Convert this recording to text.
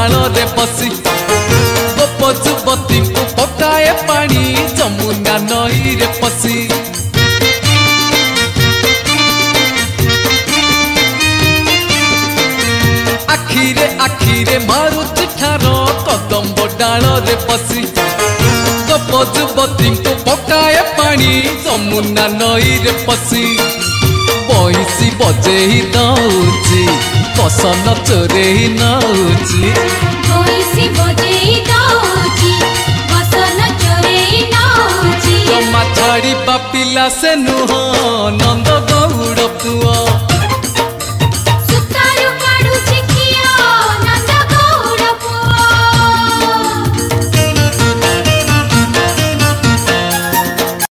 डाल रे बसी गोप जुवती को पकाए पानी जमुना नई रे पसी आखिरे मारुति ठार कदम्ब डाल रे बसी गोप जुवती को पकाए पानी जमुना नई रे पसी बंसी बजेही दौची कसन चोरेही नौची बंसी बजेही दौची कसन चोरेही नौची जमा छाड़ी पिला से नुह नंद गौड़ पुआ।